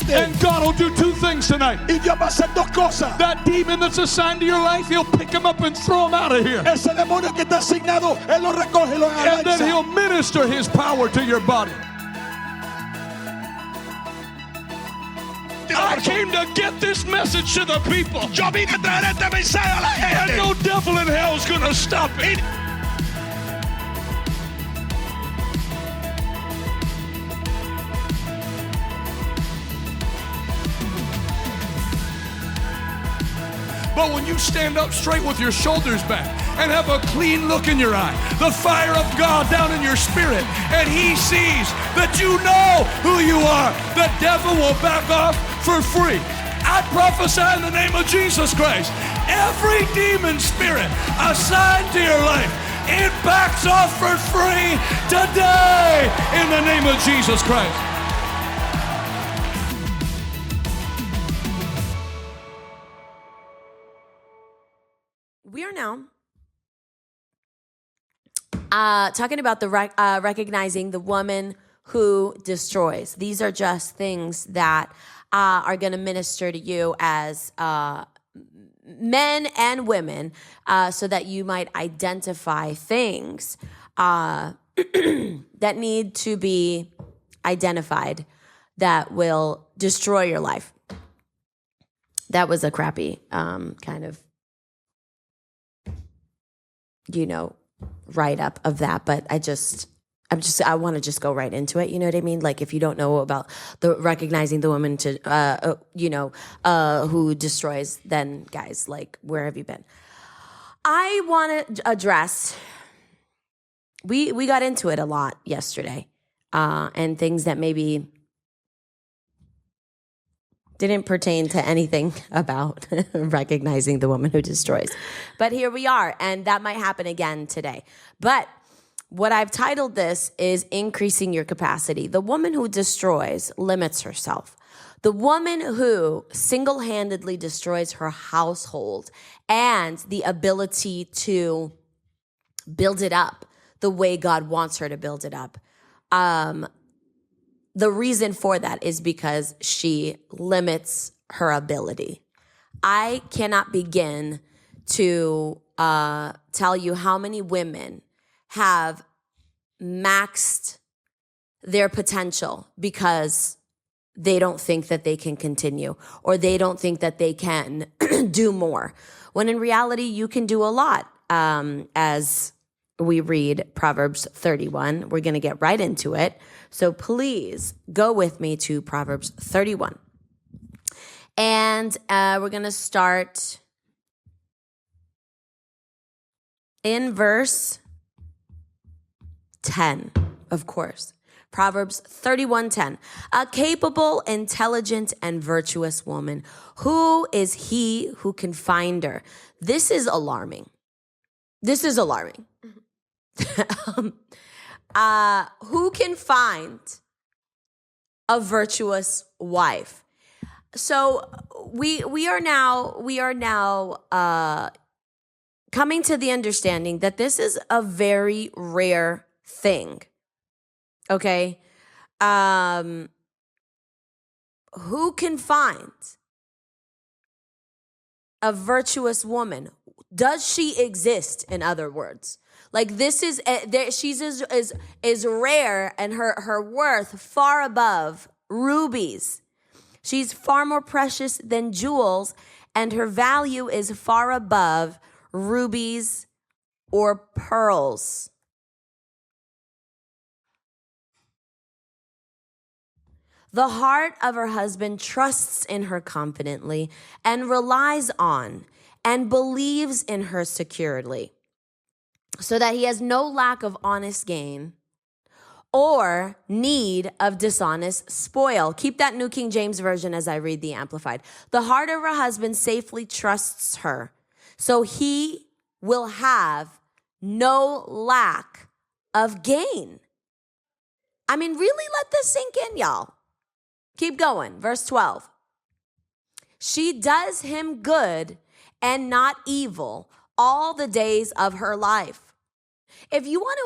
grande. And God will do two things tonight. Y Dios va a hacer dos cosas. That demon that's assigned to your life, he'll pick him up and throw him out of here. Ese demonio que está asignado, Él lo recoge y lo And then lanza. he'll minister his power to your body. I came to get this message to the people. Yo vine a traer este mensaje a la And gente. no devil in hell is going to stop it. But when you stand up straight with your shoulders back and have a clean look in your eye, the fire of God down in your spirit, and he sees that you know who you are, the devil will back off for free. I prophesy in the name of Jesus Christ, every demon spirit assigned to your life, it backs off for free today in the name of Jesus Christ. We are now talking about the recognizing the woman who destroys. These are just things that are going to minister to you as men and women so that you might identify things that need to be identified that will destroy your life. That was a crappy kind of write-up of that, but I want to just go right into it. You know what I mean? Like, if you don't know about the recognizing the woman to, who destroys, then guys, like, where have you been? I want to address, we got into it a lot yesterday, and things that maybe didn't pertain to anything about recognizing the woman who destroys. But here we are, and that might happen again today. But what I've titled this is Increasing Your Capacity. The woman who destroys limits herself. The woman who single-handedly destroys her household and the ability to build it up the way God wants her to build it up. The reason for that is because she limits her ability. I cannot begin to tell you how many women have maxed their potential because they don't think that they can continue, or they don't think that they can do more. When in reality, you can do a lot. As we read Proverbs 31, we're going to get right into it. So please go with me to Proverbs 31. And we're going to start in verse 10, of course. Proverbs 31:10. A capable, intelligent, and virtuous woman. Who is he who can find her? This is alarming. This is alarming. Who can find a virtuous wife? So we are now coming to the understanding that this is a very rare thing. Okay? Who can find a virtuous woman? Does she exist, in other words? Like, this is, she's is rare, and her worth far above rubies. She's far more precious than jewels, and her value is far above rubies or pearls. The heart of her husband trusts in her confidently and relies on and believes in her securely, so that he has no lack of honest gain or need of dishonest spoil. Keep that New King James Version as I read the Amplified. The heart of her husband safely trusts her, so he will have no lack of gain. I mean, really let this sink in, y'all. Keep going. Verse 12. She does him good and not evil all the days of her life. If you want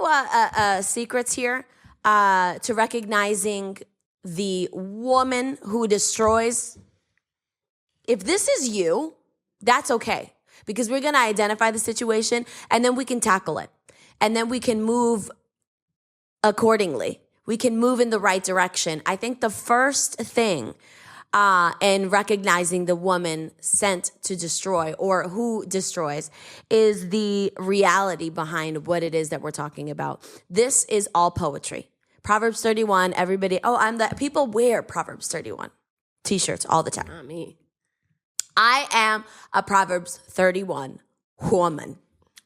to secrets here to recognizing the woman who destroys, if this is you, that's okay. Because we're going to identify the situation and then we can tackle it. And then we can move accordingly. We can move in the right direction. I think the first thing in recognizing the woman sent to destroy or who destroys is the reality behind what it is that we're talking about. This is all poetry. Proverbs 31, everybody, people wear Proverbs 31 t-shirts all the time. Not me. I am a Proverbs 31 woman.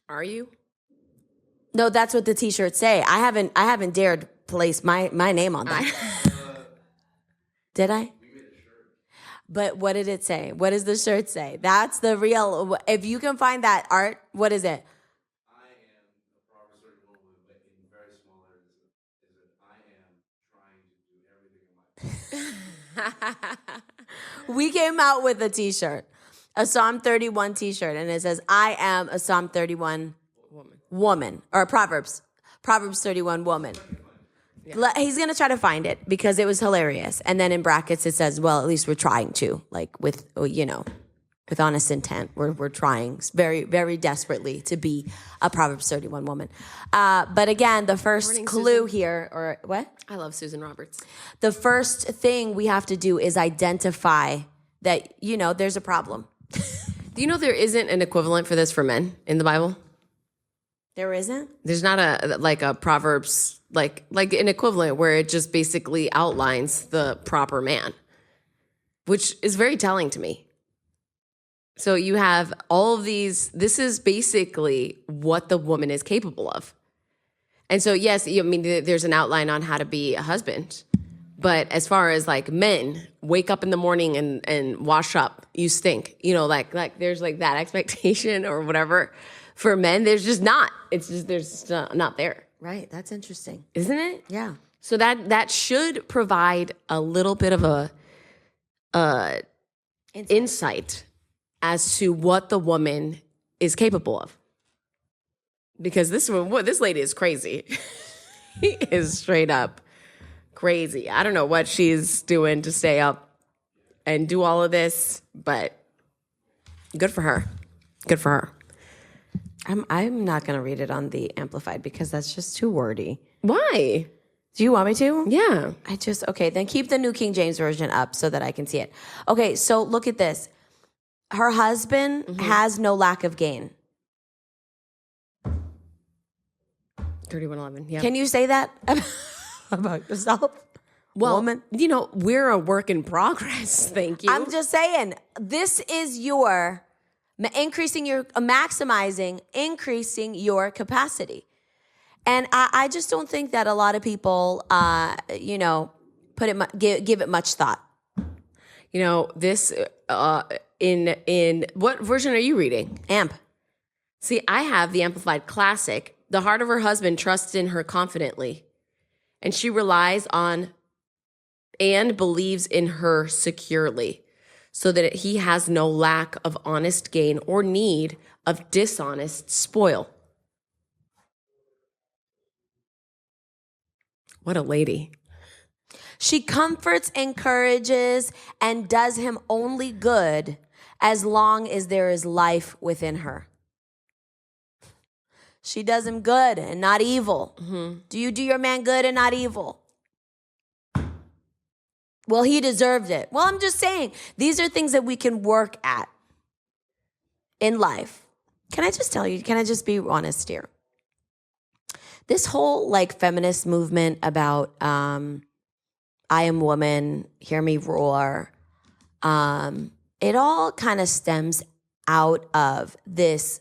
Are you? No, that's what the t-shirts say. I haven't dared place my name on that. Did I? But what did it say? What does the shirt say? That's the real. If you can find that art, what is it? I am a Proverbs 31 woman, but in very small letters is that I am trying to do everything in my power. We came out with a t-shirt, a Psalm 31 t-shirt, and it says, I am a Psalm 31 woman, or Proverbs 31 woman. Yeah. He's going to try to find it because it was hilarious. And then in brackets, it says, well, at least we're trying to, like with honest intent. We're trying very, very desperately to be a Proverbs 31 woman. But again, the first clue Susan. Here, or what? I love Susan Roberts. The first thing we have to do is identify that, there's a problem. Do you know there isn't an equivalent for this for men in the Bible? There isn't? There's not a Proverbs, like an equivalent where it just basically outlines the proper man, which is very telling to me. So you have all of these, this is basically what the woman is capable of. And so, yes, there's an outline on how to be a husband. But as far as like men, wake up in the morning and wash up, you stink. Like there's like that expectation or whatever. For men, there's just not. It's just, there's not there. Right. That's interesting. Isn't it? Yeah. So that should provide a little bit of a insight as to what the woman is capable of. Because this lady is crazy. He is straight up crazy. I don't know what she's doing to stay up and do all of this, but good for her. Good for her. I'm not going to read it on the Amplified because that's just too wordy. Why? Do you want me to? Yeah. Okay, then keep the New King James Version up so that I can see it. Okay, so look at this. Her husband has no lack of gain. 31:11. Yeah. Can you say that about yourself? Well, woman? We're a work in progress. Thank you. I'm just saying, this is your increasing your capacity. And I just don't think that a lot of people, give it much thought. This in what version are you reading? Amp. See, I have the Amplified Classic. The heart of her husband trusts in her confidently, and she relies on and believes in her securely, so that he has no lack of honest gain or need of dishonest spoil. What a lady. She comforts, encourages, and does him only good as long as there is life within her. She does him good and not evil. Mm-hmm. Do you do your man good and not evil? Well, he deserved it. Well, I'm just saying, these are things that we can work at in life. Can I just be honest here? This whole feminist movement about I am woman, hear me roar, it all kind of stems out of this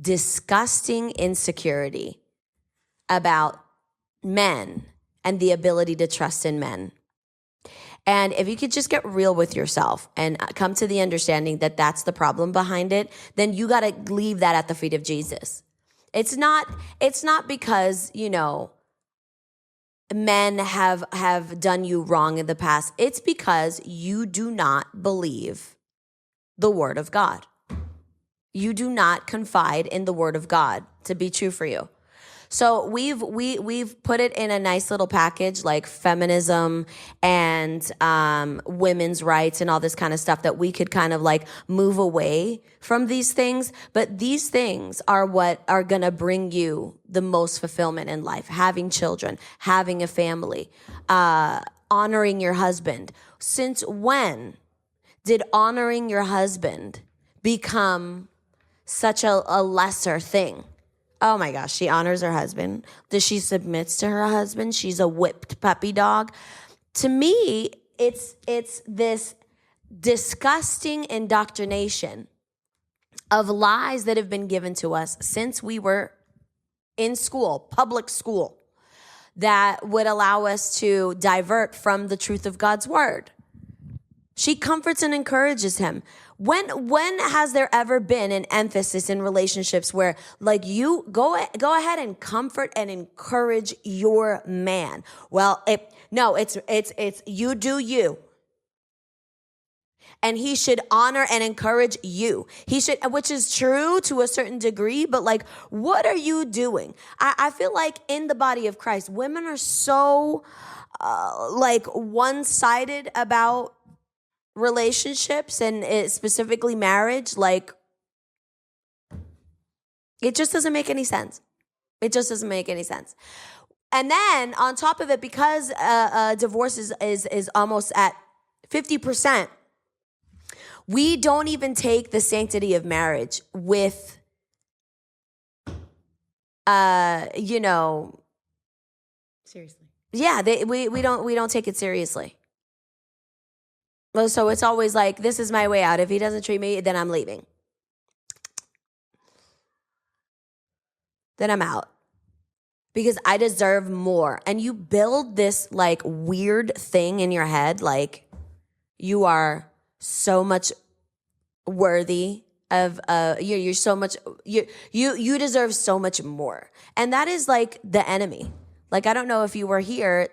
disgusting insecurity about men and the ability to trust in men. And if you could just get real with yourself and come to the understanding that that's the problem behind it, then you got to leave that at the feet of Jesus. It's not because, men have done you wrong in the past. It's because you do not believe the word of God. You do not confide in the word of God to be true for you. So we've put it in a nice little package, like feminism and women's rights and all this kind of stuff, that we could kind of like move away from these things. But these things are what are going to bring you the most fulfillment in life: having children, having a family, honoring your husband. Since when did honoring your husband become such a lesser thing? Oh my gosh, she honors her husband. Does she submits to her husband? She's a whipped puppy dog. To me, it's this disgusting indoctrination of lies that have been given to us since we were in school, public school, that would allow us to divert from the truth of God's word. She comforts and encourages him. When has there ever been an emphasis in relationships where like you go ahead and comfort and encourage your man? Well, it's you do you. And he should honor and encourage you. He should, which is true to a certain degree, but like, what are you doing? I feel like in the body of Christ, women are so like one-sided about relationships and specifically marriage. Like, it just doesn't make any sense. It just doesn't make any sense. And then on top of it, because divorce is almost at 50%, we don't even take the sanctity of marriage with, Seriously. Yeah, we don't take it seriously. Well, so it's always like, this is my way out. If he doesn't treat me, then I'm leaving. Then I'm out. Because I deserve more. And you build this like weird thing in your head, like you are so much worthy of you're so much you deserve so much more. And that is like the enemy. Like, I don't know if you were here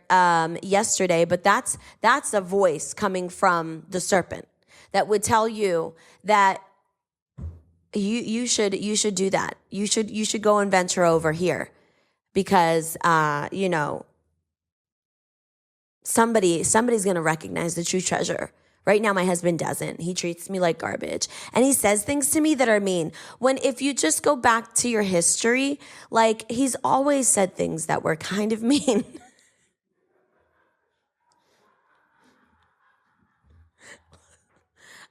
yesterday, but that's a voice coming from the serpent that would tell you that you should do that. You should go and venture over here because somebody's going to recognize the true treasure. Right now, my husband doesn't. He treats me like garbage. And he says things to me that are mean. When if you just go back to your history, like, he's always said things that were kind of mean.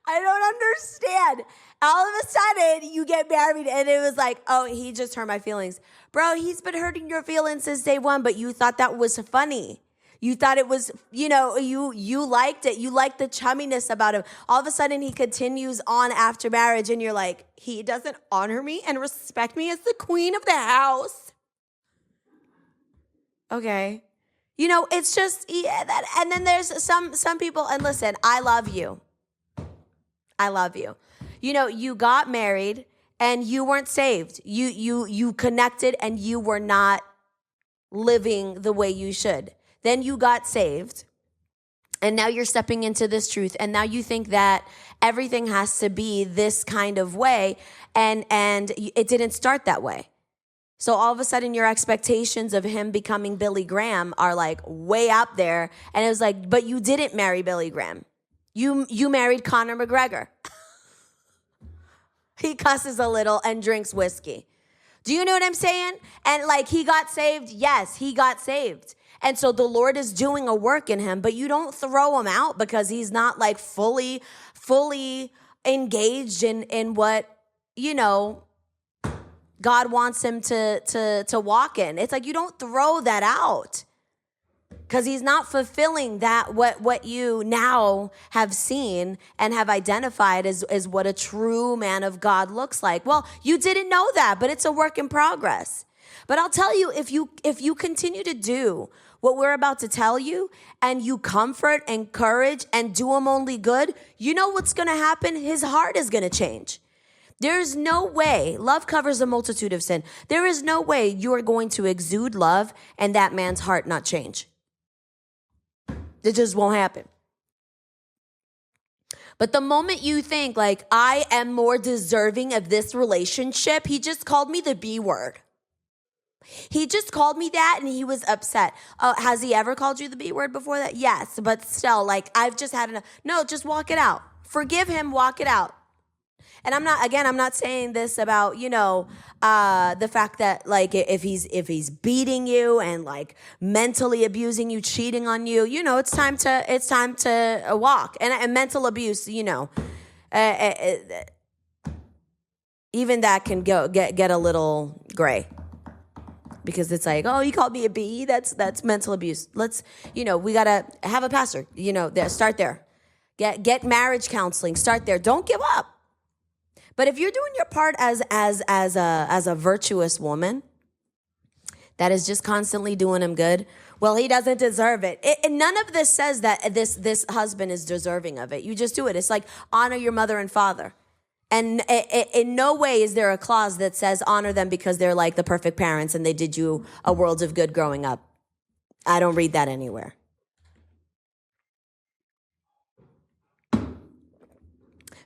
I don't understand. All of a sudden, you get married and it was like, oh, he just hurt my feelings. Bro, he's been hurting your feelings since day one, but you thought that was funny. You thought it was, you liked it. You liked the chumminess about him. All of a sudden, he continues on after marriage, and you're like, he doesn't honor me and respect me as the queen of the house. Okay. It's just, and then there's some people, and listen, I love you. I love you. You got married, and you weren't saved. You connected, and you were not living the way you should. Then you got saved, and now you're stepping into this truth, and now you think that everything has to be this kind of way, and it didn't start that way. So all of a sudden, your expectations of him becoming Billy Graham are like way up there, and it was like, but you didn't marry Billy Graham. You married Conor McGregor. He cusses a little and drinks whiskey. Do you know what I'm saying? And like, he got saved. Yes, he got saved. And so the Lord is doing a work in him, but you don't throw him out because he's not like fully engaged in what, God wants him to walk in. It's like, you don't throw that out because he's not fulfilling that what you now have seen and have identified as what a true man of God looks like. Well, you didn't know that, but it's a work in progress. But I'll tell you, if you continue to do what we're about to tell you, and you comfort, encourage, and do him only good, you know what's going to happen? His heart is going to change. There's no way, love covers a multitude of sin. There is no way you are going to exude love and that man's heart not change. It just won't happen. But the moment you think like, I am more deserving of this relationship, he just called me the B word. He just called me that and he was upset. Has he ever called you the B word before that? Yes, but still, like, I've just had enough. No, just walk it out. Forgive him, walk it out. And I'm not saying this about, the fact that, like, if he's beating you and, like, mentally abusing you, cheating on you, it's time to walk. And mental abuse, even that can get a little gray. Because it's like, oh, you called me a B. That's mental abuse. Let's, we gotta have a pastor. Start there. Get marriage counseling. Start there. Don't give up. But if you're doing your part as a virtuous woman that is just constantly doing him good, well, he doesn't deserve it. And none of this says that this husband is deserving of it. You just do it. It's like honor your mother and father. And in no way is there a clause that says honor them because they're like the perfect parents and they did you a world of good growing up. I don't read that anywhere.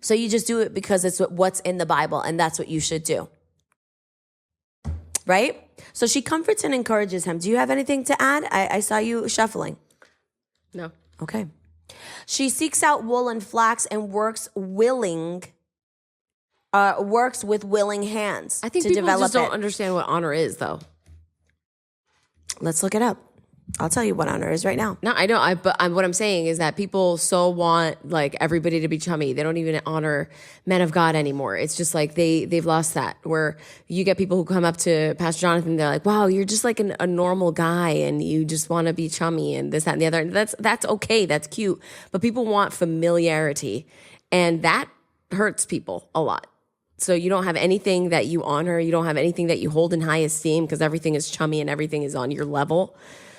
So you just do it because it's what's in the Bible, and that's what you should do. Right? So she comforts and encourages him. Do you have anything to add? I saw you shuffling. No. Okay. She seeks out wool and flax and works with willing hands. I think to people develop just don't it. understand what honor is, though. Let's look it up. I'll tell you what honor is right now. No, I know. But what I'm saying is that people so want like everybody to be chummy. They don't even honor men of God anymore. It's just like they've lost that. Where you get people who come up to Pastor Jonathan, they're like, "Wow, you're just like a normal guy, and you just want to be chummy and this, that, and the other." And that's okay. That's cute. But people want familiarity, and that hurts people a lot. So you don't have anything that you honor. You don't have anything that you hold in high esteem because everything is chummy and everything is on your level.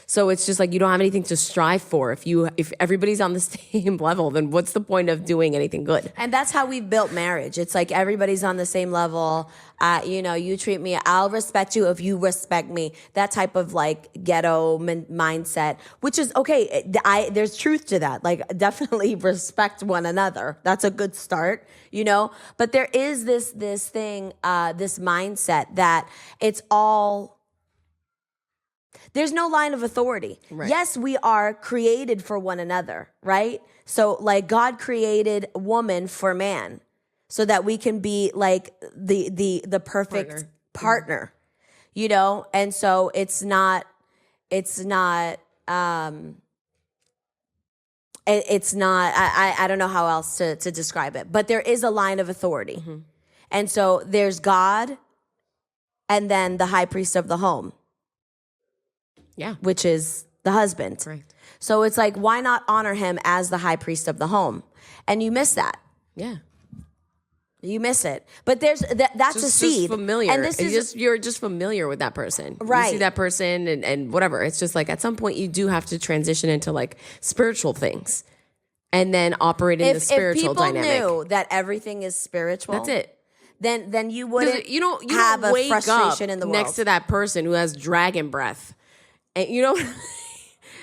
So it's just like you don't have anything to strive for. If everybody's on the same level, then what's the point of doing anything good? And that's how we've built marriage. It's like everybody's on the same level. You treat me, I'll respect you if you respect me. That type of like ghetto mindset, which is okay. There's truth to that. Like definitely respect one another. That's a good start, But there is this thing, this mindset that it's all. There's no line of authority. Right. Yes, we are created for one another, right? So like God created woman for man so that we can be like the perfect partner, And so it's not I don't know how else to describe it, but there is a line of authority. Mm-hmm. And so there's God and then the high priest of the home. Yeah. Which is the husband. Right. So it's like, why not honor him as the high priest of the home? And you miss that. Yeah. You miss it. But that's just a seed. Just familiar. And you're just familiar with that person. Right. You see that person and whatever. It's just like at some point you do have to transition into like spiritual things and then operate in the spiritual dynamic. If people knew that everything is spiritual. That's it. Then you wouldn't you don't have a wake frustration up in the world. next to that person who has dragon breath. And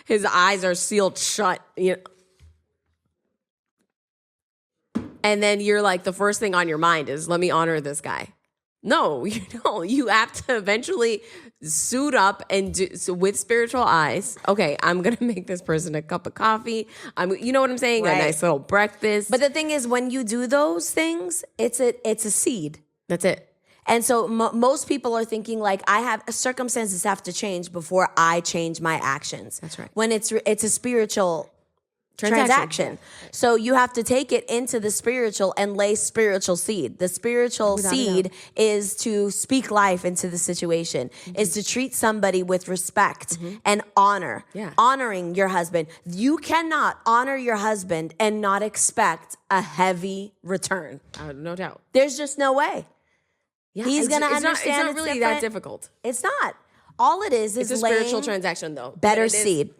his eyes are sealed shut. And then you're like, the first thing on your mind is, let me honor this guy. No, you don't. You have to eventually suit up and with spiritual eyes. Okay, I'm going to make this person a cup of coffee. You know what I'm saying? Right. A nice little breakfast. But the thing is, when you do those things, it's a seed. That's it. And so most people are thinking like, circumstances have to change before I change my actions. That's right. When it's a spiritual transaction. So you have to take it into the spiritual and lay spiritual seed. The spiritual seed is to speak life into the situation, is to treat somebody with respect and honor, honoring your husband. You cannot honor your husband and not expect a heavy return. No doubt. There's just no way. Yeah, He's going to understand it's not really that difficult. It's not. All it is it's a spiritual transaction, though. Better seed.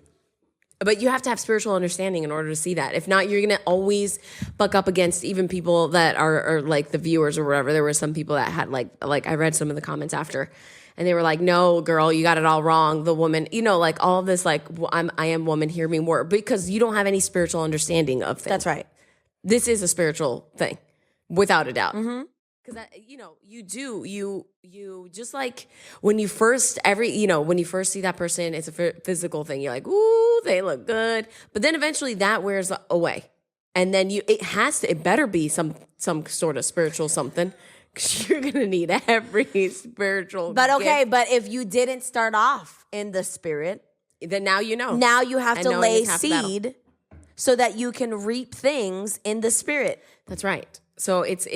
But you have to have spiritual understanding in order to see that. If not, you're going to always buck up against even people that are like the viewers or whatever. There were some people that had like I read some of the comments after, and they were like, "No, girl, you got it all wrong. The woman, like all of this, like I am woman, hear me more," because you don't have any spiritual understanding of things. That's right. This is a spiritual thing, without a doubt. Mm-hmm. Because you just like when you first when you first see that person, it's a physical thing. You're like, ooh, they look good, but then eventually that wears away, and then it better be some sort of spiritual something, because you're gonna need every spiritual. But okay, gift. but if you didn't start off in the spirit, Then now you know. now you have And to knowing lay is half the battle. seed so that you can reap things in the spirit. That's right. So it's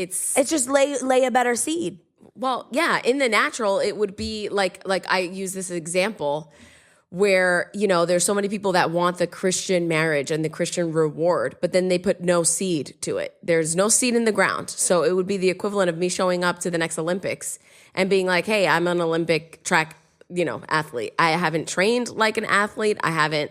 just lay a better seed. well, yeah, in the natural, it would be like I use this example where, there's so many people that want the Christian marriage and the Christian reward, but then they put no seed to it. There's no seed in the ground. So it would be the equivalent of me showing up to the next Olympics and being like, hey, I'm an Olympic track, athlete. I haven't trained like an athlete. I haven't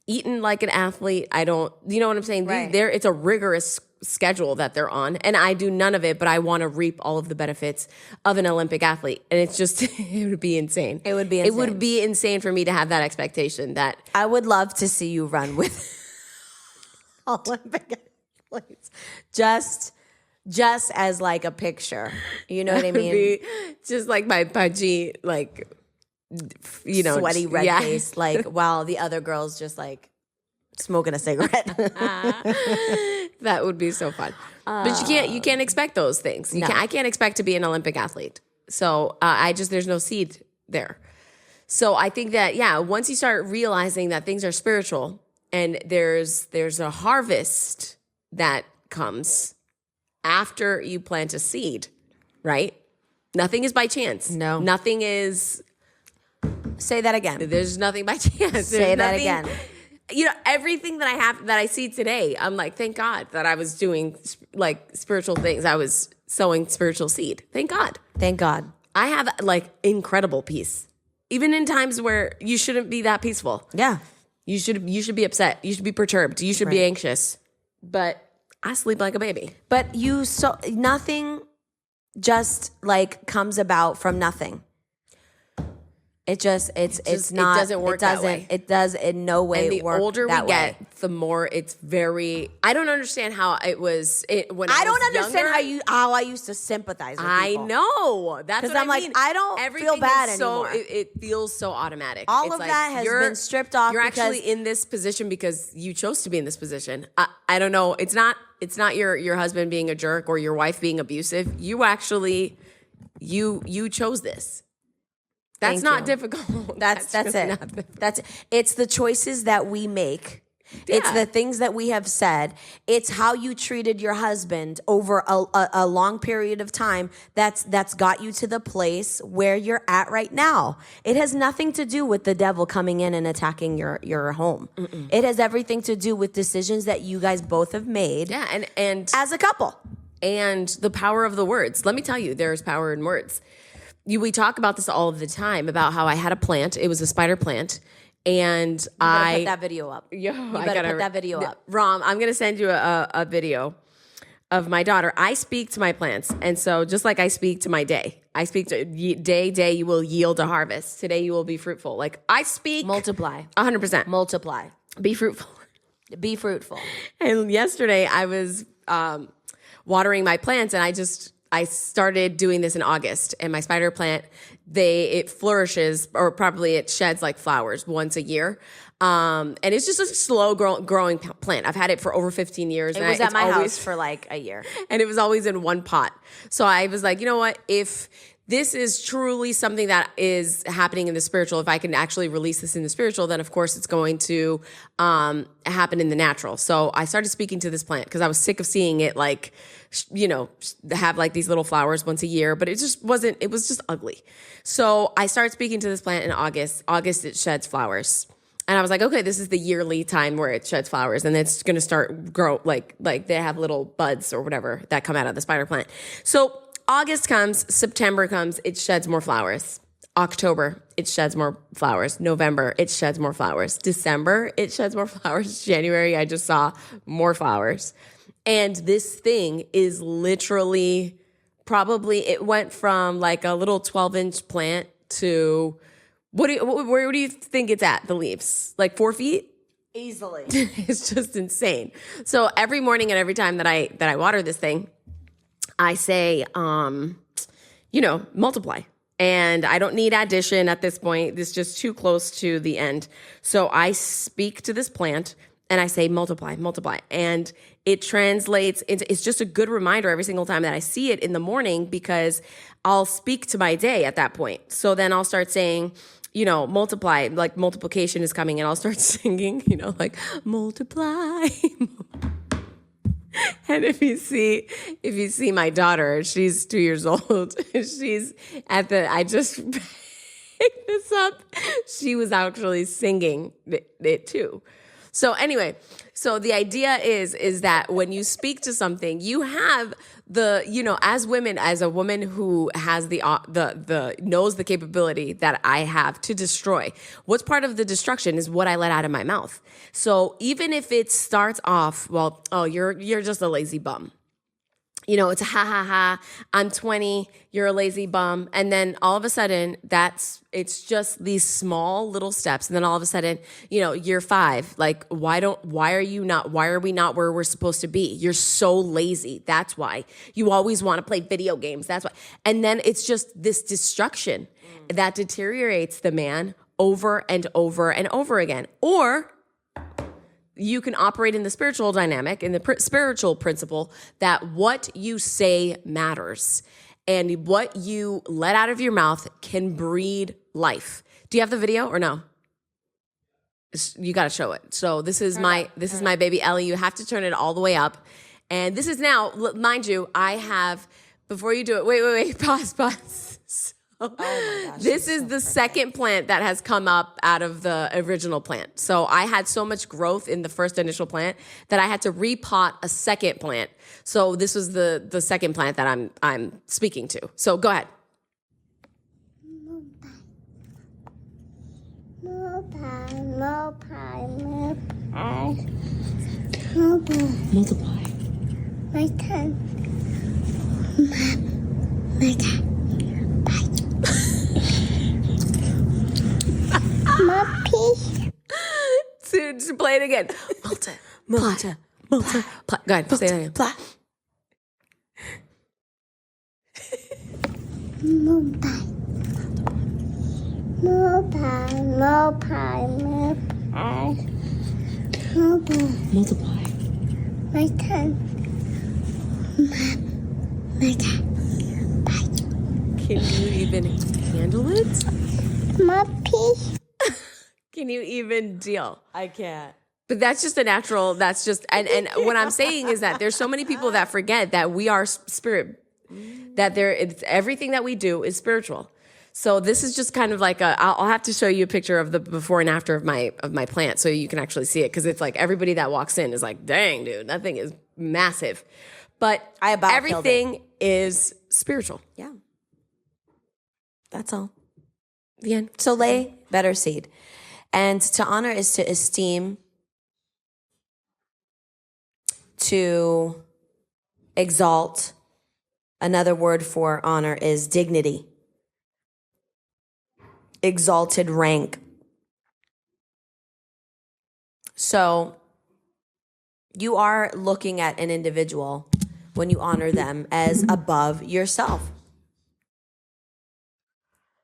eaten like an athlete. I don't, you know what I'm saying? Right. It's a rigorous schedule that they're on, and I do none of it, but I want to reap all of the benefits of an Olympic athlete. And it's just, it would be insane. It would be It would insane. be insane for me to have that expectation that I would love to see you run with Olympic athletes. Just as like a picture. You know what I would mean? be just like my pudgy, like, Sweaty red yeah. face, like while the other girl's just like smoking a cigarette. That would be so fun. But you can't expect those things. No. I can't expect to be an Olympic athlete. So there's no seed there. So I think that, once you start realizing that things are spiritual and there's a harvest that comes after you plant a seed, right? Nothing is by chance. No. Nothing is, Say that again. there's nothing by chance. Say There's that nothing- again. Everything that I have, that I see today, I'm like, thank God that I was doing like spiritual things. I was sowing spiritual seed. Thank God. Thank God. I have like incredible peace, even in times where you shouldn't be that peaceful. Yeah. You should be upset. You should be perturbed. You should be Right. anxious. But I sleep like a baby. But nothing just like comes about from nothing. It just it's not. it doesn't work that way. It does in no way And the work older we that get, way. the more it's very. I don't understand how it was when I I don't was understand younger. how I used to sympathize with I people. know. That's 'Cause what I'm I like, mean. I don't feel Everything bad is so, anymore. It feels so automatic. All It's of like that has you're- been stripped off You're because- actually in this position because you chose to be in this position. I don't know. It's not your husband being a jerk or your wife being abusive. You actually you chose this. That's Thank not you. difficult. That's really it. not difficult. It's the choices that we make. It's Yeah. the things that we have said. It's how you treated your husband over a long period of time that's got you to the place where you're at right now. It has nothing to do with the devil coming in and attacking your home. It has everything to do with decisions that you guys both have made Yeah, and as a couple. and the power of the words. Let me tell you, there's power in words. We talk about this all of the time about how I had a plant. It was a spider plant. And You better put that video up. Yo, You better put that video up. Rom, I'm going to send you a video of my daughter. I speak to my plants. And so just like I speak to my day, I speak to day, you will yield a harvest. Today you will be fruitful. Like I speak. Multiply. 100%. Multiply. Be fruitful. Be fruitful. And yesterday I was watering my plants and I started doing this in August, and my spider plant, it flourishes, or probably it sheds like flowers once a year. And it's just a slow growing plant. I've had it for over 15 years. It and was at it's my always- house for like a year. and it was always in one pot. So I was like, you know what? If this is truly something that is happening in the spiritual, if I can actually release this in the spiritual, then of course it's going to happen in the natural. So I started speaking to this plant because I was sick of seeing it like, have like these little flowers once a year, but it was just ugly. So I started speaking to this plant in August. August, it sheds flowers. And I was like, okay, this is the yearly time where it sheds flowers, and it's going to start grow like they have little buds or whatever that come out of the spider plant. So August comes, September comes, it sheds more flowers. October, it sheds more flowers. November, it sheds more flowers. December, it sheds more flowers. January, I just saw more flowers. And this thing is literally it went from like a little 12-inch plant to where do you think it's at, the leaves? Like 4 feet? Easily. It's just insane. So every morning and every time that I water this thing, I say, multiply. And I don't need addition at this point. This is just too close to the end. So I speak to this plant and I say, multiply, multiply. And it translates into, it's just a good reminder every single time that I see it in the morning, because I'll speak to my day at that point. So then I'll start saying, multiply, like multiplication is coming, and I'll start singing, like multiply. And if you see my daughter, she's 2 years old. She's I just picked this up. She was actually singing it too. So anyway, so the idea is that when you speak to something, you have as women, as a woman who has the knows the capability that I have to destroy. What's part of the destruction is what I let out of my mouth. So even if it starts off, well, oh, you're just a lazy bum. It's a ha ha ha, I'm 20, you're a lazy bum. And then all of a sudden it's just these small little steps. And then all of a sudden, year 5, like, why are we not where we're supposed to be? You're so lazy. That's why. You always want to play video games. That's why. And then it's just this destruction that deteriorates the man over and over and over again. Or you can operate in the spiritual dynamic, in the spiritual principle that what you say matters, and what you let out of your mouth can breed life. Do you have the video or no? You got to show it. So this is my baby Ellie. You have to turn it all the way up. And this is now, mind you, I have, before you do it, wait, pause. Oh my gosh, this is the second plant that has come up out of the original plant. So I had so much growth in the first initial plant that I had to repot a second plant. So this was the second plant that I'm speaking to. So go ahead. Multiply. My turn. My turn. To play it again. Multiply. Go ahead. Say it again. Multiply. My turn. My turn. Can you even handle it? Muppy. Can you even deal? I can't. But that's just and what I'm saying is that there's so many people that forget that we are spirit, that it's everything that we do is spiritual. So this is just kind of like I'll have to show you a picture of the before and after of my plant so you can actually see it, because it's like everybody that walks in is like, dang, dude, that thing is massive. But everything is spiritual. Yeah. That's all. The end. So lay better seed. And to honor is to esteem, to exalt. Another word for honor is dignity, exalted rank. So you are looking at an individual when you honor them as above yourself.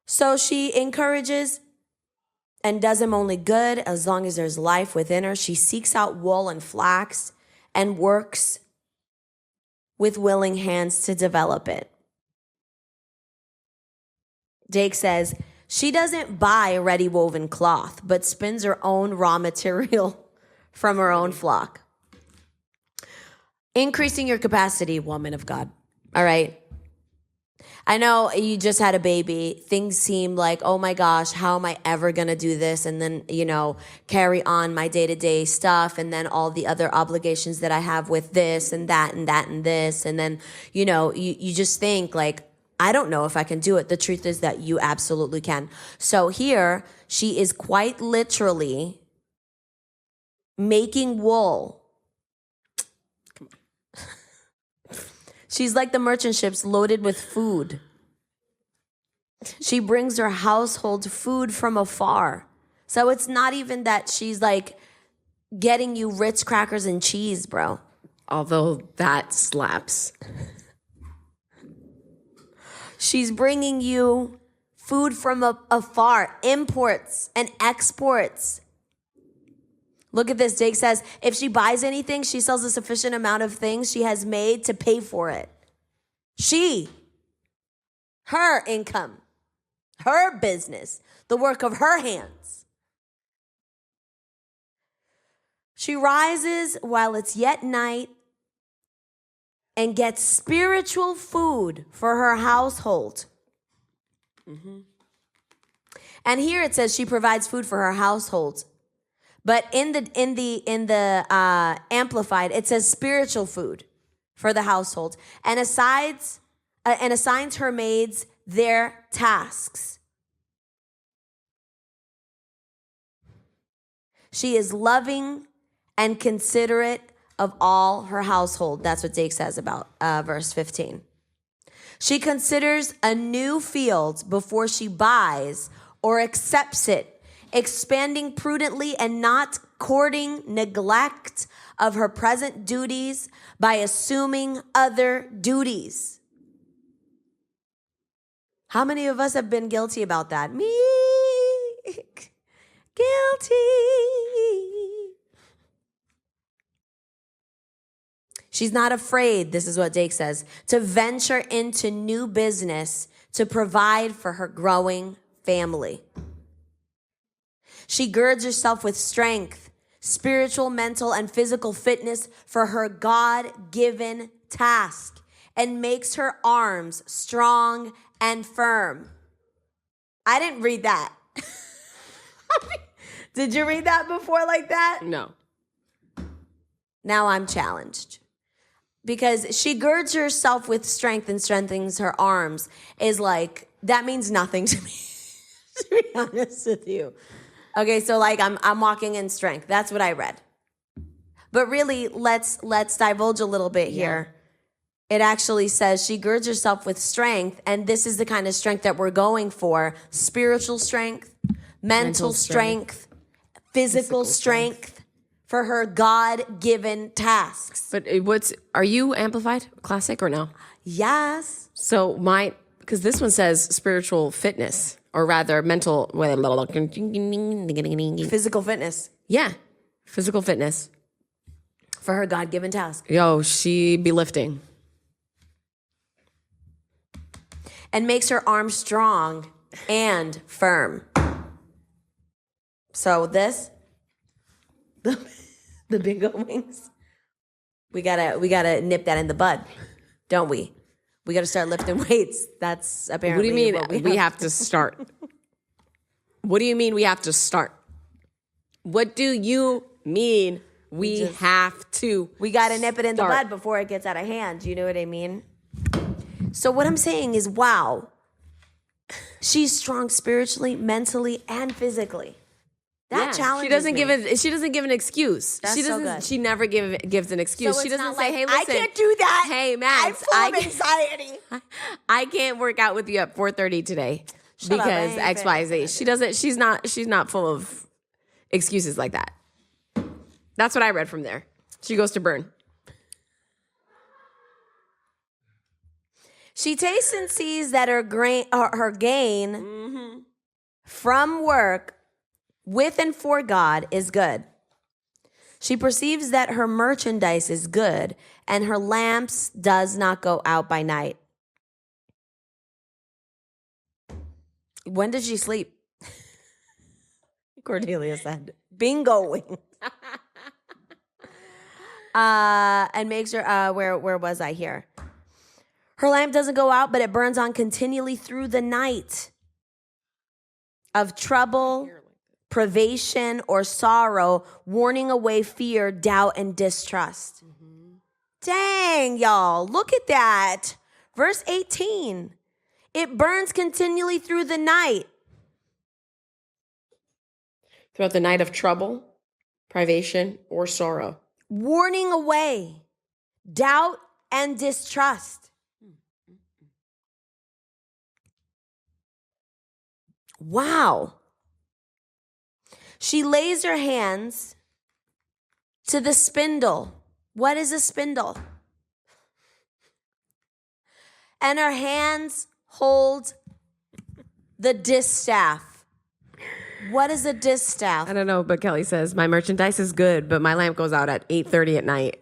So she encourages and does him only good as long as there's life within her. She seeks out wool and flax and works with willing hands to develop it. Jake says, she doesn't buy ready woven cloth, but spins her own raw material from her own flock. Increasing your capacity, woman of God. All right. I know you just had a baby. Things seem like, oh my gosh, how am I ever going to do this? And then, carry on my day-to-day stuff. And then all the other obligations that I have with this and that and that and this. And then, you just think like, I don't know if I can do it. The truth is that you absolutely can. So here she is quite literally making wool. She's like the merchant ships loaded with food. She brings her household food from afar. So it's not even that she's like getting you Ritz crackers and cheese, bro. Although that slaps. She's bringing you food from afar, imports and exports. Look at this. Jake says, if she buys anything, she sells a sufficient amount of things she has made to pay for it. Her income, her business, the work of her hands. She rises while it's yet night and gets spiritual food for her household. And here it says she provides food for her household. But in the Amplified, it says spiritual food for the household, and assigns her maids their tasks. She is loving and considerate of all her household. That's what Dake says about verse 15. She considers a new field before she buys or accepts it, expanding prudently and not courting neglect of her present duties by assuming other duties. How many of us have been guilty about that? Me, guilty. She's not afraid, this is what Dake says, to venture into new business to provide for her growing family. She girds herself with strength, spiritual, mental, and physical fitness for her God-given task, and makes her arms strong and firm. I didn't read that. Did you read that before like that? No. Now I'm challenged. Because she girds herself with strength and strengthens her arms is like, that means nothing to me, to be honest with you. Okay, so like I'm walking in strength. That's what I read. But really, let's divulge a little bit here. It actually says she girds herself with strength, and this is the kind of strength that we're going for. Spiritual strength, mental strength, physical strength for her God-given tasks. But are you Amplified Classic or no? Yes. So because this one says spiritual fitness, or rather mental, Physical fitness yeah, physical fitness. for her God-given task. Yo, she be lifting. And makes her arms strong and firm. So this, the bingo wings, we gotta nip that in the bud, don't we? We gotta start lifting weights. That's apparently What do you mean we have to start? What do you mean we have to start? What do you mean we have to? We gotta nip it in the start? bud before it gets out of hand. You know what I mean? So what I'm saying is, wow, she's strong spiritually, mentally, and physically. That challenges She doesn't me. She doesn't give an excuse. That's she so doesn't. good. She never gives an excuse. So She it's doesn't not say, like, "Hey, listen, I can't do that. Hey, Max, I'm full of anxiety. I can't work out with you at 4:30 today Shut up, I because ain't X, Y, Z." She doesn't. She's not full of excuses like that. That's what I read from there. She goes to burn. She tastes and sees that her gain from work with and for God is good. She perceives that her merchandise is good, and her lamps does not go out by night. When did she sleep? Cordelia said, bingo wing. And makes her, where was I here? Her lamp doesn't go out, but it burns on continually through the night of trouble, privation, or sorrow, warning away fear, doubt, and distrust. Dang, y'all, look at that. Verse 18, it burns continually through the night. Throughout the night of trouble, privation, or sorrow. Warning away doubt and distrust. Wow. She lays her hands to the spindle. What is a spindle? And her hands hold the distaff? What is a distaff? I don't know, but Kelly says, my merchandise is good, but my lamp goes out at 8:30 at night.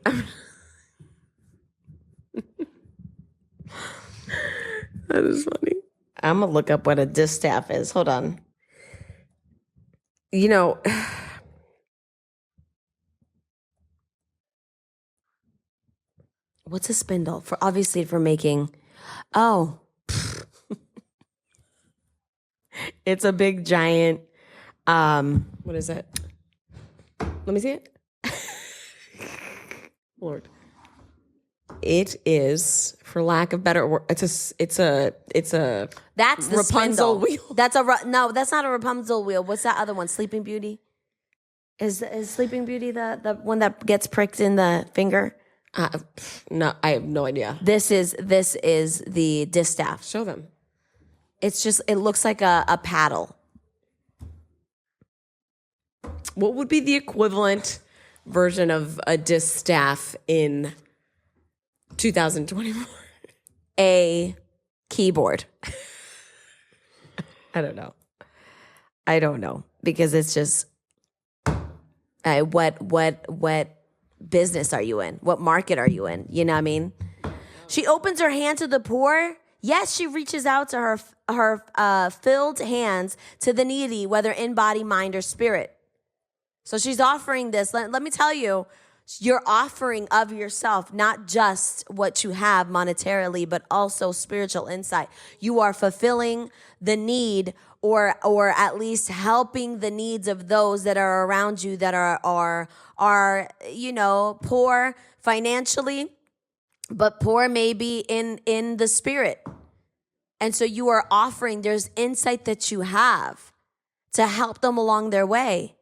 That is funny. I'm going to look up what a distaff is. Hold on. You know, What's a spindle? Obviously for making. Oh. It's a big giant. what is it? Let me see it. Lord. It is, for lack of better word, it's a That's the Rapunzel spindle. wheel. No, that's not a Rapunzel wheel. What's that other one? Sleeping Beauty. Is Sleeping Beauty the one that gets pricked in the finger? No, I have no idea. This is the distaff. Show them. It looks like a paddle. What would be the equivalent version of a distaff in 2024? A keyboard. I don't know. I don't know because it's just what business are you in? What market are you in? You know what I mean? She opens her hand to the poor. Yes, she reaches out to her filled hands to the needy, whether in body, mind, or spirit. So she's offering this. Let me tell you, you're offering of yourself, not just what you have monetarily, but also spiritual insight. You are fulfilling the need or at least helping the needs of those that are around you that are poor financially, but poor maybe in the spirit. And so you are offering, there's insight that you have to help them along their way.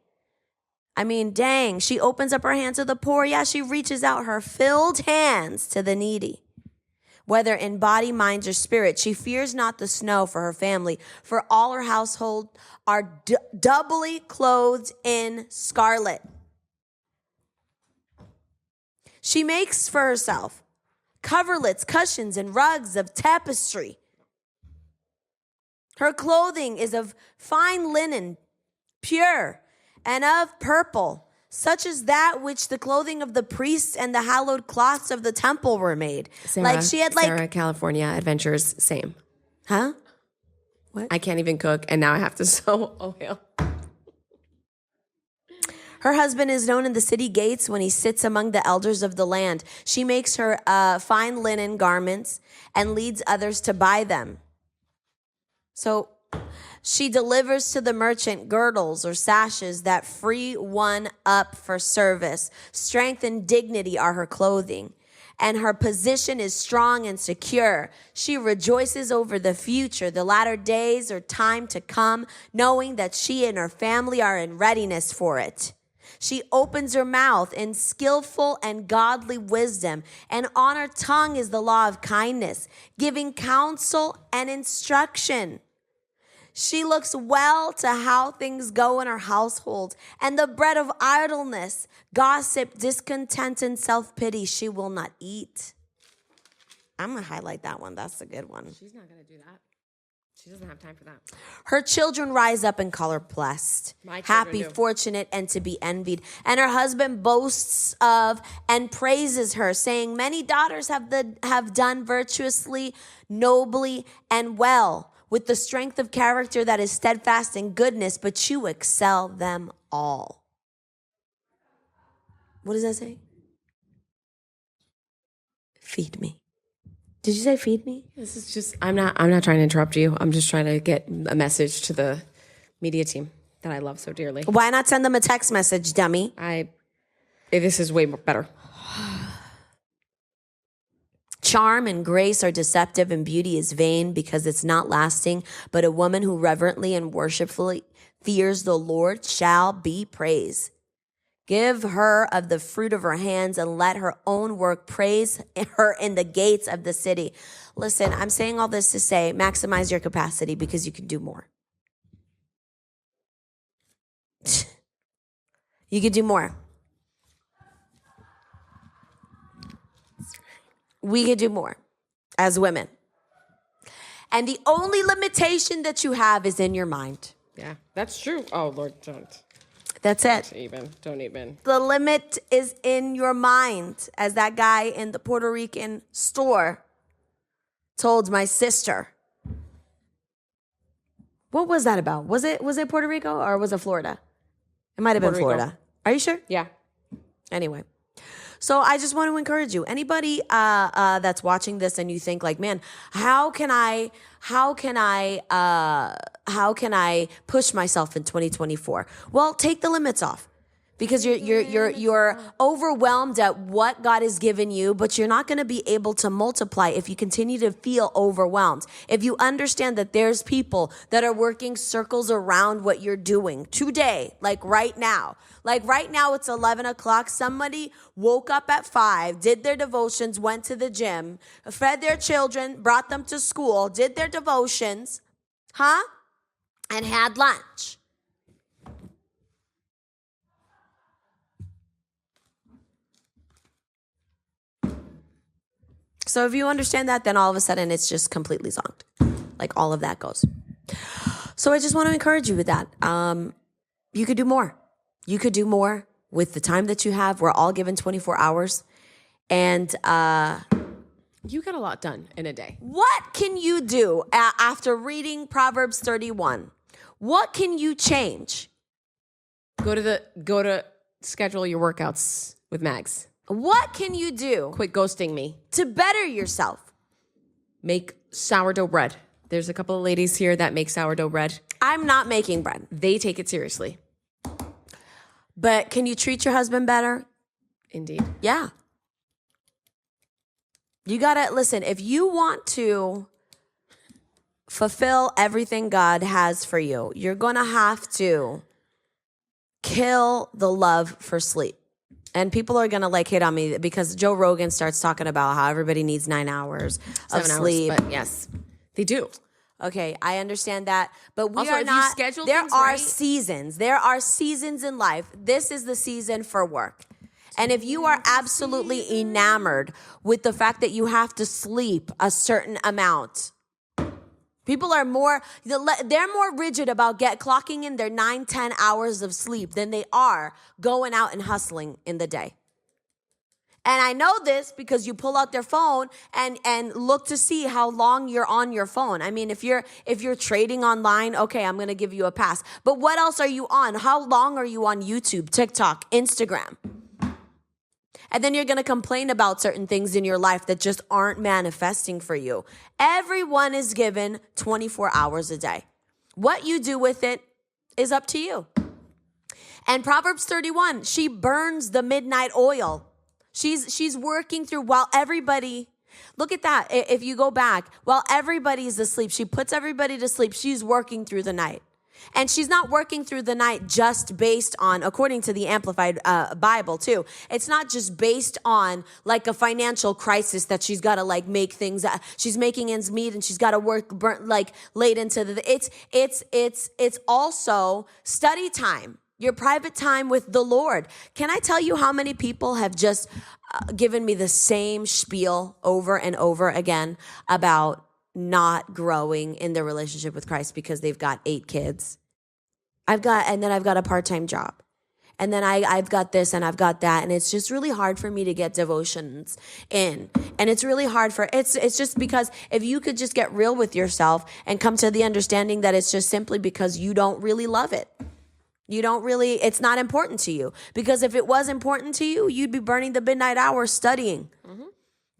I mean, dang, she opens up her hand to the poor. Yeah, she reaches out her filled hands to the needy. Whether in body, mind, or spirit, she fears not the snow for her family, for all her household are doubly clothed in scarlet. She makes for herself coverlets, cushions, and rugs of tapestry. Her clothing is of fine linen, pure, and of purple, such as that which the clothing of the priests and the hallowed cloths of the temple were made. Sarah, California Adventures, same. Huh? I can't even cook, and now I have to sew oil. Her husband is known in the city gates when he sits among the elders of the land. She makes her fine linen garments and leads others to buy them. So she delivers to the merchant girdles or sashes that free one up for service. Strength and dignity are her clothing, and her position is strong and secure. She rejoices over the future, the latter days or time to come, knowing that she and her family are in readiness for it. She opens her mouth in skillful and godly wisdom, and on her tongue is the law of kindness, giving counsel and instruction. She looks well to how things go in her household, and the bread of idleness, gossip, discontent, and self-pity she will not eat. I'm going to highlight that one. That's a good one. She's not going to do that. She doesn't have time for that. Her children rise up and call her blessed, happy, fortunate, and to be envied. And her husband boasts of and praises her, saying, many daughters have done virtuously, nobly, and well, with the strength of character that is steadfast in goodness, but you excel them all. What does that say? Feed me. Did you say feed me? This is just, I'm not trying to interrupt you. I'm just trying to get a message to the media team that I love so dearly. Why not send them a text message, dummy? This is way better. Charm and grace are deceptive, and beauty is vain because it's not lasting. But a woman who reverently and worshipfully fears the Lord shall be praised. Give her of the fruit of her hands, and let her own work praise her in the gates of the city. Listen, I'm saying all this to say, maximize your capacity because you can do more. You can do more. We could do more as women. And the only limitation that you have is in your mind. Yeah, that's true. Oh, Lord, don't. That's it. Don't even. The limit is in your mind, as that guy in the Puerto Rican store told my sister. What was that about? Was it Puerto Rico or was it Florida? It might have been Puerto Rico. Florida. Are you sure? Yeah. Anyway. So I just want to encourage you. Anybody that's watching this and you think like, man, how can I push myself in 2024? Well, take the limits off. Because you're overwhelmed at what God has given you, but you're not going to be able to multiply if you continue to feel overwhelmed. If you understand that there's people that are working circles around what you're doing today, like right now. Like right now it's 11 o'clock. Somebody woke up at 5, did their devotions, went to the gym, fed their children, brought them to school, did their devotions, and had lunch. So if you understand that, then all of a sudden it's just completely zonked. Like all of that goes. So I just want to encourage you with that. You could do more. You could do more with the time that you have. We're all given 24 hours. And You got a lot done in a day. what can you do after reading Proverbs 31? What can you change? Go to schedule your workouts with Mags. What can you do Quit ghosting me. to better yourself? Make sourdough bread. There's a couple of ladies here that make sourdough bread. I'm not making bread. They take it seriously. But can you treat your husband better? Indeed. Yeah. You gotta, listen, if you want to fulfill everything God has for you, you're gonna have to kill the love for sleep. And people are gonna like hit on me because Joe Rogan starts talking about how everybody needs 9 hours of 7 sleep. hours, but yes, they do. Okay, I understand that, but we Also, are if you not. schedule There things are right- seasons. There are seasons in life. This is the season for work. And if you are absolutely enamored with the fact that you have to sleep a certain amount, people are they're more rigid about clocking in their 9-10 hours of sleep than they are going out and hustling in the day. And I know this because you pull out their phone and look to see how long you're on your phone. I mean, if you're trading online, okay, I'm going to give you a pass. But what else are you on? How long are you on YouTube, TikTok, Instagram? And then you're going to complain about certain things in your life that just aren't manifesting for you. Everyone is given 24 hours a day. What you do with it is up to you. And Proverbs 31, she burns the midnight oil. She's working through while everybody, look at that. If you go back, while everybody's asleep, she puts everybody to sleep. She's working through the night. And she's not working through the night just based on, according to the Amplified Bible too, it's not just based on like a financial crisis that she's got to like make things, she's making ends meet and she's got to work like late into it's also study time. Your private time with the Lord. Can I tell you how many people have just given me the same spiel over and over again about not growing in their relationship with Christ because they've got 8 kids. I've got a part-time job. And then I've got this and I've got that. And it's just really hard for me to get devotions in. And it's really hard it's just because if you could just get real with yourself and come to the understanding that it's just simply because you don't really love it. It's not important to you. Because if it was important to you, you'd be burning the midnight hour studying,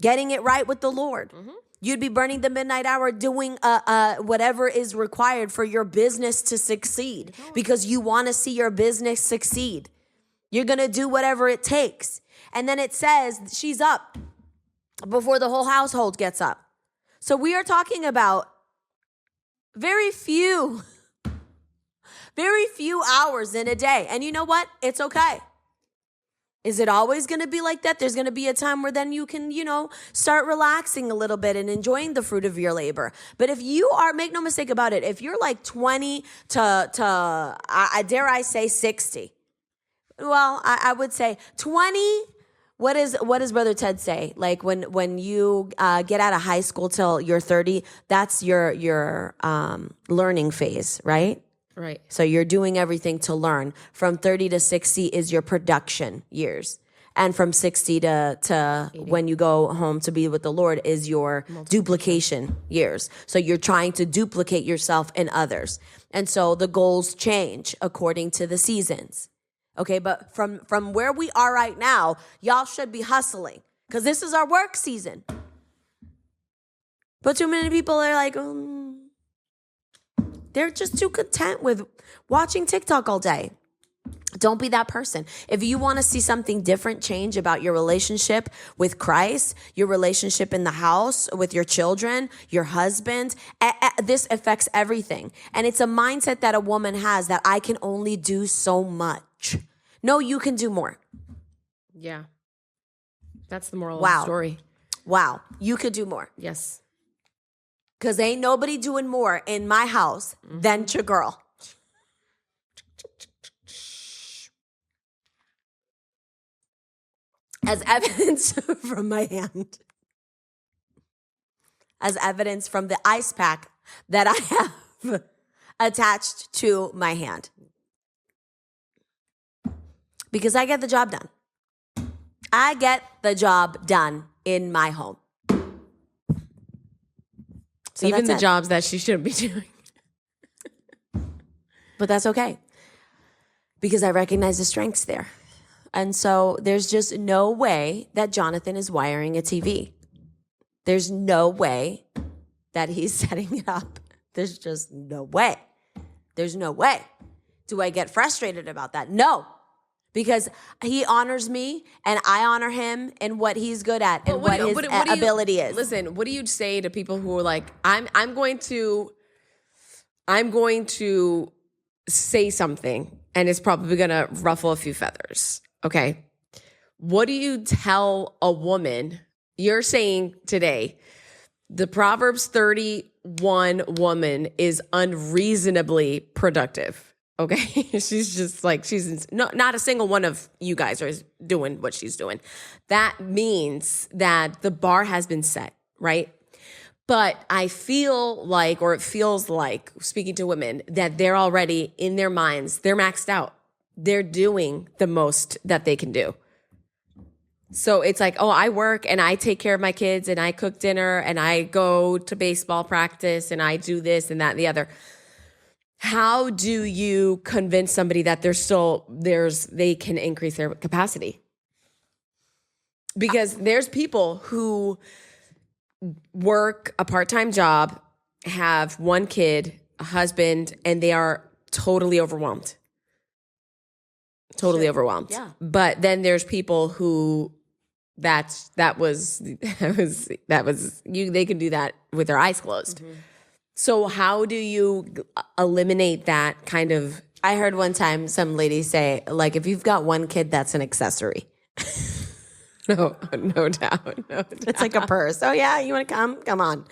getting it right with the Lord. You'd be burning the midnight hour doing whatever is required for your business to succeed because you want to see your business succeed. You're going to do whatever it takes. And then it says she's up before the whole household gets up. So we are talking about very few hours in a day. And you know what? It's okay. Is it always going to be like that? There's going to be a time where then you can, start relaxing a little bit and enjoying the fruit of your labor. But if you are, make no mistake about it, if you're like 20 to dare I say 60, well, I would say 20 What does Brother Ted say? Like when you get out of high school till you're 30, that's your learning phase, right? Right. So you're doing everything to learn. From 30 to 60 is your production years. And from 60 to when you go home to be with the Lord is your duplication years. So you're trying to duplicate yourself in others. And so the goals change according to the seasons. Okay, but from where we are right now, y'all should be hustling because this is our work season. But too many people are like, they're just too content with watching TikTok all day. Don't be that person. If you want to see something different change about your relationship with Christ, your relationship in the house, with your children, your husband, this affects everything. And it's a mindset that a woman has that I can only do so much. No, you can do more. Yeah. That's the moral of Wow. the story. Wow. You could do more. Yes. Because ain't nobody doing more in my house than your girl. As evidence from my hand. As evidence from the ice pack that I have attached to my hand. Because I get the job done. I get the job done in my home. So even the it. jobs that she shouldn't be doing. But that's okay. Because I recognize the strengths there. And so there's just no way that Jonathan is wiring a TV. There's no way that he's setting it up. There's just no way. There's no way. Do I get frustrated about that? No. Because he honors me and I honor him in what he's good at and what his ability is. Listen, what do you say to people who are like, I'm going to say something and it's probably going to ruffle a few feathers. Okay. What do you tell a woman? You're saying today, the Proverbs 31 woman is unreasonably productive. Okay. She's just like, not a single one of you guys is doing what she's doing. That means that the bar has been set, right? But I feel like, or it feels like, speaking to women, that they're already in their minds, they're maxed out. They're doing the most that they can do. So it's like, oh, I work and I take care of my kids and I cook dinner and I go to baseball practice and I do this and that and the other. How do you convince somebody that they can increase their capacity? Because there's people who work a part-time job, have one kid, a husband, and they are totally overwhelmed. Totally overwhelmed. Yeah. But then there's people who they can do that with their eyes closed. Mm-hmm. So how do you eliminate that kind of? I heard one time some lady say, like, if you've got one kid, that's an accessory. No doubt. It's like a purse. Oh yeah, you want to come? Come on.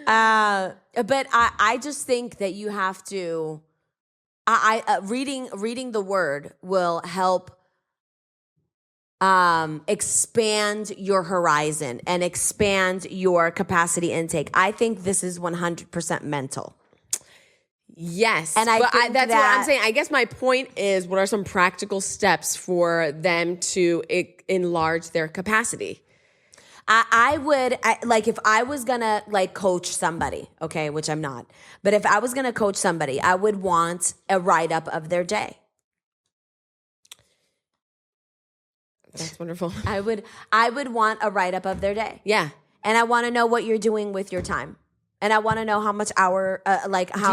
But I just think that you have to. Reading the word will help expand your horizon and expand your capacity intake. I think this is 100% mental. Yes, and that's what I'm saying. I guess my point is, what are some practical steps for them to enlarge their capacity? I would if I was gonna coach somebody, okay, which I'm not, but if I was gonna coach somebody, I would want a write-up of their day. That's wonderful. I would want a write-up of their day. Yeah. And I want to know what you're doing with your time. And I want to know how much how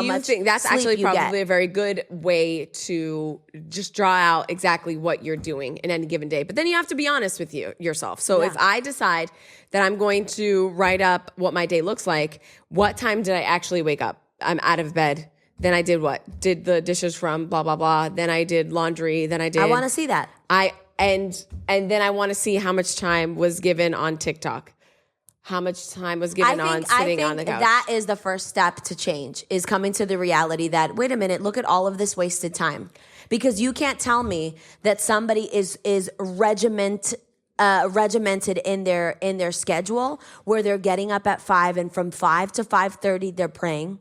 much think that's sleep actually you probably get. a very good way to just draw out exactly what you're doing in any given day. But then you have to be honest with yourself. So if I decide that I'm going to write up what my day looks like, what time did I actually wake up? I'm out of bed. Then I did what? Did the dishes from blah, blah, blah. Then I did laundry. Then I did. I want to see that. And then I want to see how much time was given on TikTok. How much time was given on sitting on the couch? That is the first step to change, is coming to the reality that, wait a minute, look at all of this wasted time. Because you can't tell me that somebody is regimented in their schedule, where they're getting up at 5, and from 5 to 5:30 they're praying.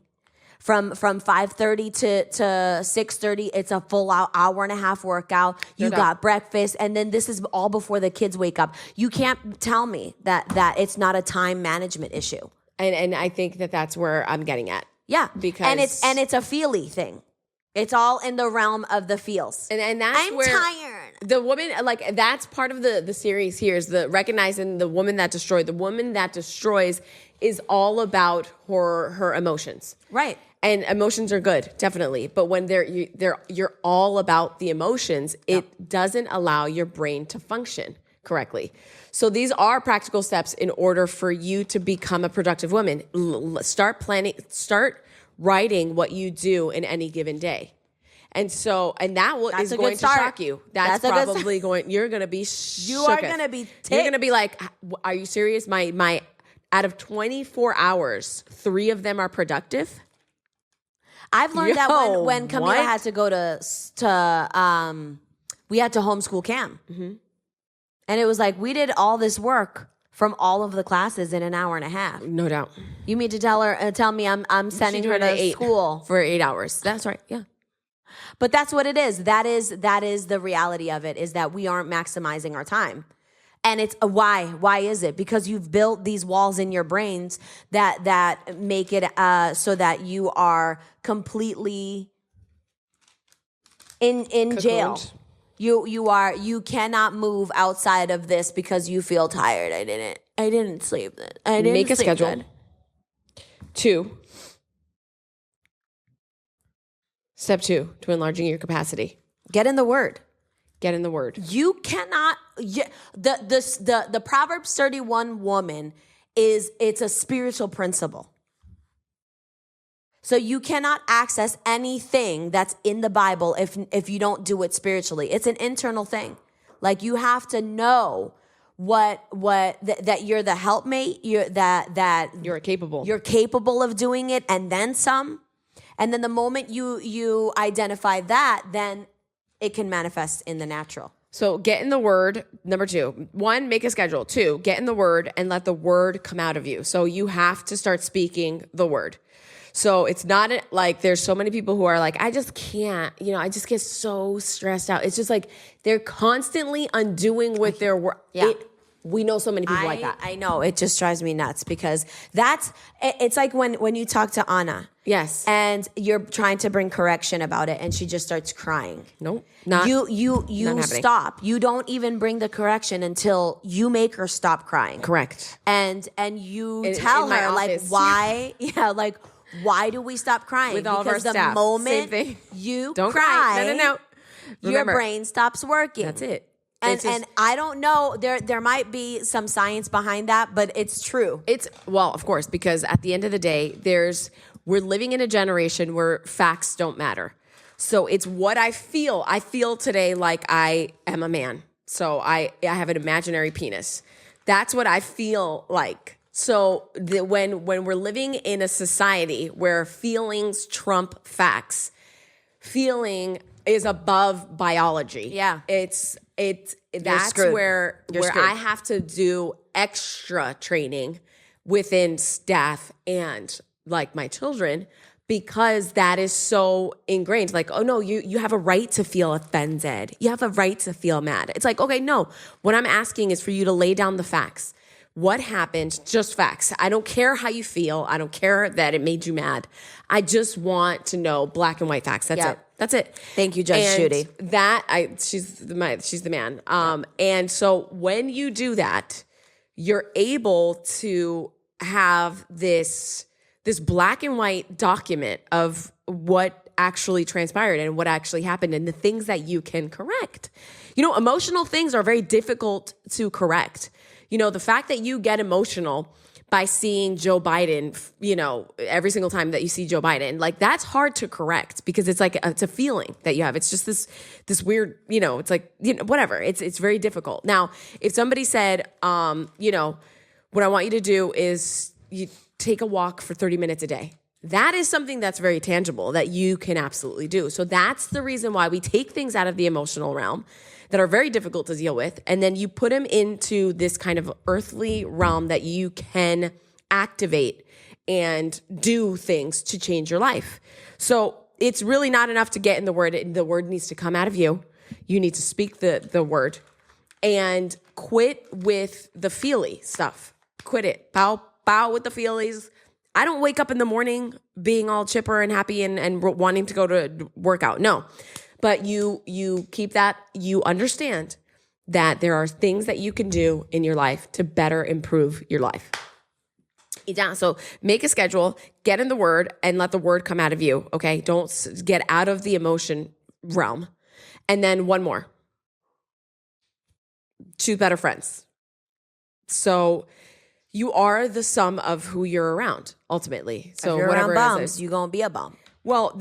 From 5:30 to 6:30, it's a full hour and a half workout. You got breakfast, and then this is all before the kids wake up. You can't tell me that it's not a time management issue. And I think that's where I'm getting at. Yeah, because it's a feely thing. It's all in the realm of the feels. And that's I'm where tired. The woman, like, that's part of the series here, is the recognizing the woman that destroyed. The woman that destroys is all about her emotions. Right. And emotions are good, definitely. But when you're all about the emotions, it doesn't allow your brain to function correctly. So these are practical steps in order for you to become a productive woman. Start planning, start writing what you do in any given day. And so, and that is going to shock you. That's probably going, you're going to be You are going to be You're going to be like, are you serious? My out of 24 hours, 3 of them are productive? I've learned that when Camila had to go to we had to homeschool Cam. Mm-hmm. And it was like, we did all this work from all of the classes in an hour and a half. No doubt. You mean to tell me I'm sending her to school for 8 hours? That's right. Yeah. But that's what it is. That is the reality of it, is that we aren't maximizing our time. And it's why? Why is it? Because you've built these walls in your brains that make it so that you are completely in jail. You cannot move outside of this because you feel tired. I didn't sleep. I didn't make a sleep schedule. Good. 2. Step 2 to enlarging your capacity. Get in the Word. Get in the Word. You cannot. The Proverbs 31 woman it's a spiritual principle. So you cannot access anything that's in the Bible if you don't do it spiritually. It's an internal thing. Like, you have to know that you're the helpmate. That you're capable. You're capable of doing it, and then some. And then the moment you identify that, then it can manifest in the natural. So get in the Word. Number 2, 1, make a schedule. 2, get in the Word and let the Word come out of you. So you have to start speaking the Word. So it's not like there's so many people who are like, I just can't, I just get so stressed out. It's just like they're constantly undoing with their work. Yeah. We know so many people like that. I know. It just drives me nuts because it's like when you talk to Anna. Yes. And you're trying to bring correction about it and she just starts crying. Nope. You stop. You don't even bring the correction until you make her stop crying. Correct. And you tell her like why, why do we stop crying? With all because of our staff. The moment Same thing. you don't cry. No. Your Remember, brain stops working. That's it. And I don't know, there might be some science behind that, but it's true. Well, of course, because at the end of the day, we're living in a generation where facts don't matter. So it's what I feel. I feel today like I am a man. So I have an imaginary penis. That's what I feel like. So when we're living in a society where feelings trump facts, feeling is above biology. Yeah. That's where I have to do extra training within staff and like my children, because that is so ingrained. Like, oh no, you have a right to feel offended. You have a right to feel mad. It's like, okay, no, what I'm asking is for you to lay down the facts. What happened? Just facts. I don't care how you feel. I don't care that it made you mad. I just want to know black and white facts. That's it. That's it. Thank you, Judge Judy. She's the man. And so when you do that, you're able to have this black and white document of what actually transpired and what actually happened and the things that you can correct. Emotional things are very difficult to correct. The fact that you get emotional by seeing Joe Biden, every single time that you see Joe Biden, like that's hard to correct because it's like, it's a feeling that you have. It's just this weird, it's like, whatever. It's very difficult. Now, if somebody said, what I want you to do is you take a walk for 30 minutes a day. That is something that's very tangible that you can absolutely do. So that's the reason why we take things out of the emotional realm. that are very difficult to deal with. And then you put them into this kind of earthly realm that you can activate and do things to change your life. So it's really not enough to get in the word. The word needs to come out of you. You need to speak the word and quit with the feely stuff. Quit it. Bow with the feelies. I don't wake up in the morning being all chipper and happy and wanting to go to workout. No. But you keep that, you understand that there are things that you can do in your life to better improve your life. So make a schedule, get in the word, and let the word come out of you, okay? Don't get out of the emotion realm. And then one more. Choose better friends. So you are the sum of who you're around, ultimately. So if you're whatever around it bums, you're going to be a bum. Well,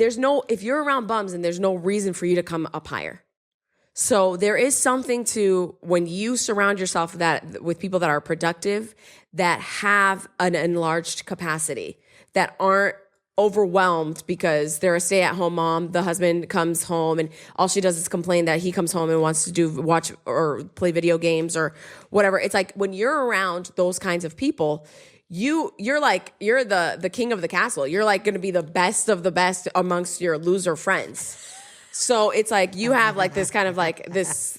if you're around bums, and there's no reason for you to come up higher. So there is something to when you surround yourself with people that are productive, that have an enlarged capacity, that aren't overwhelmed because they're a stay-at-home mom. The husband comes home and all she does is complain that he comes home and wants to watch or play video games or whatever. It's like when you're around those kinds of people, you're the king of the castle. You're like going to be the best of the best amongst your loser friends. So it's like you have like this kind of like this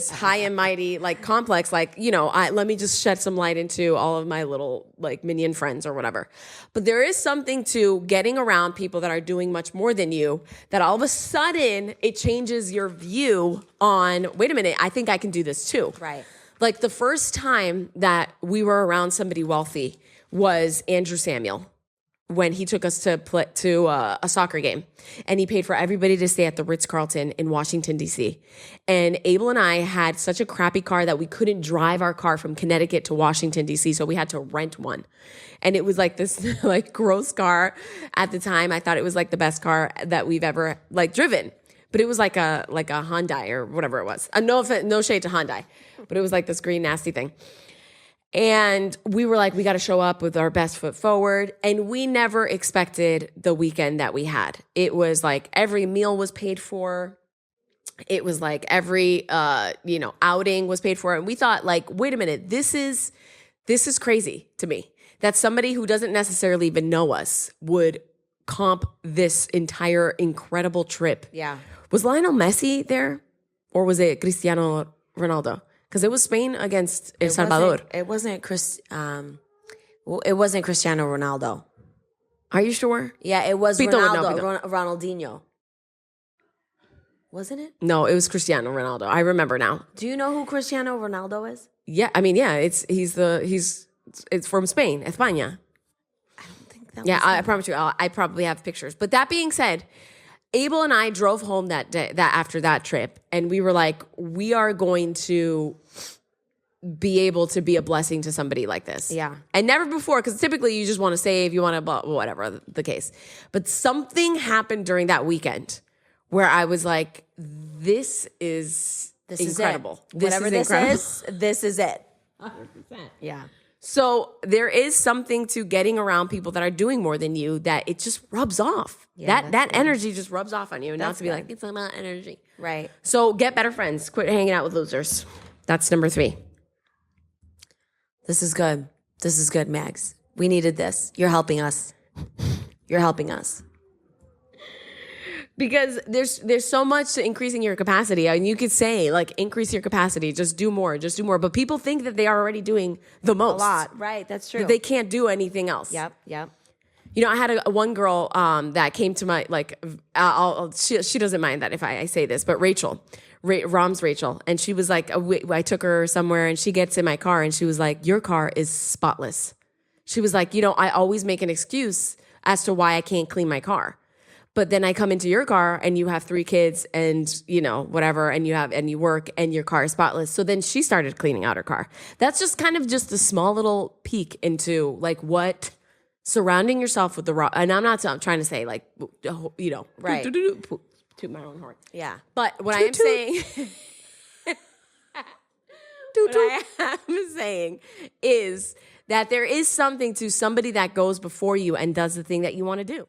high and mighty like complex, like, let me just shed some light into all of my little like minion friends or whatever. But there is something to getting around people that are doing much more than you, that all of a sudden it changes your view on, wait a minute, I think I can do this too. Right. Like the first time that we were around somebody wealthy was Andrew Samuel, when he took us to a soccer game, and he paid for everybody to stay at the Ritz-Carlton in Washington, D.C. And Abel and I had such a crappy car that we couldn't drive our car from Connecticut to Washington, D.C., so we had to rent one. And it was like this like gross car at the time. I thought it was like the best car that we've ever like driven. But it was like a Hyundai or whatever it was. No shade to Hyundai, but it was like this green nasty thing. And we were like, we got to show up with our best foot forward. And we never expected the weekend that we had. It was like every meal was paid for. It was like every, outing was paid for. And we thought like, wait a minute, this is crazy to me that somebody who doesn't necessarily even know us would comp this entire incredible trip. Yeah. Was Lionel Messi there, or was it Cristiano Ronaldo? Because it was Spain against El Salvador. It wasn't Cristiano Ronaldo. Are you sure? Yeah, it was Pito would know, Ronaldo, Ronaldinho. Wasn't it? No, it was Cristiano Ronaldo. I remember now. Do you know who Cristiano Ronaldo is? Yeah, I mean, yeah, it's from Spain, España. I don't think that. Yeah, was I promise you, I probably have pictures. But that being said, Abel and I drove home that day, after that trip, and we were like, we are going to be able to be a blessing to somebody like this. Yeah. And never before, because typically you just want to save, you want to, whatever the case. But something happened during that weekend where I was like, this is incredible. Whatever this is, this is it. 100%. Yeah. So there is something to getting around people that are doing more than you that it just rubs off. Yeah, that energy just rubs off on you. And not That's to be good. like, it's not energy. Right. So get better friends. Quit hanging out with losers. That's number 3. This is good. This is good, Mags. We needed this. You're helping us. You're helping us. Because there's so much to increasing your capacity. And you could say, like, increase your capacity. Just do more. Just do more. But people think that they are already doing the most. A lot. Right. That's true. That they can't do anything else. Yep. You know, I had one girl that came to my, like, she doesn't mind that if I say this, but Rachel, Rom's Rachel. And she was like, I took her somewhere and she gets in my car and she was like, your car is spotless. She was like, I always make an excuse as to why I can't clean my car. But then I come into your car and you have 3 kids and, whatever, and you work and your car is spotless. So then she started cleaning out her car. That's just kind of just a small little peek into like what surrounding yourself with I'm trying to say like, Right. Toot my own horn. Yeah. But what I am saying, what I am saying is that there is something to somebody that goes before you and does the thing that you want to do.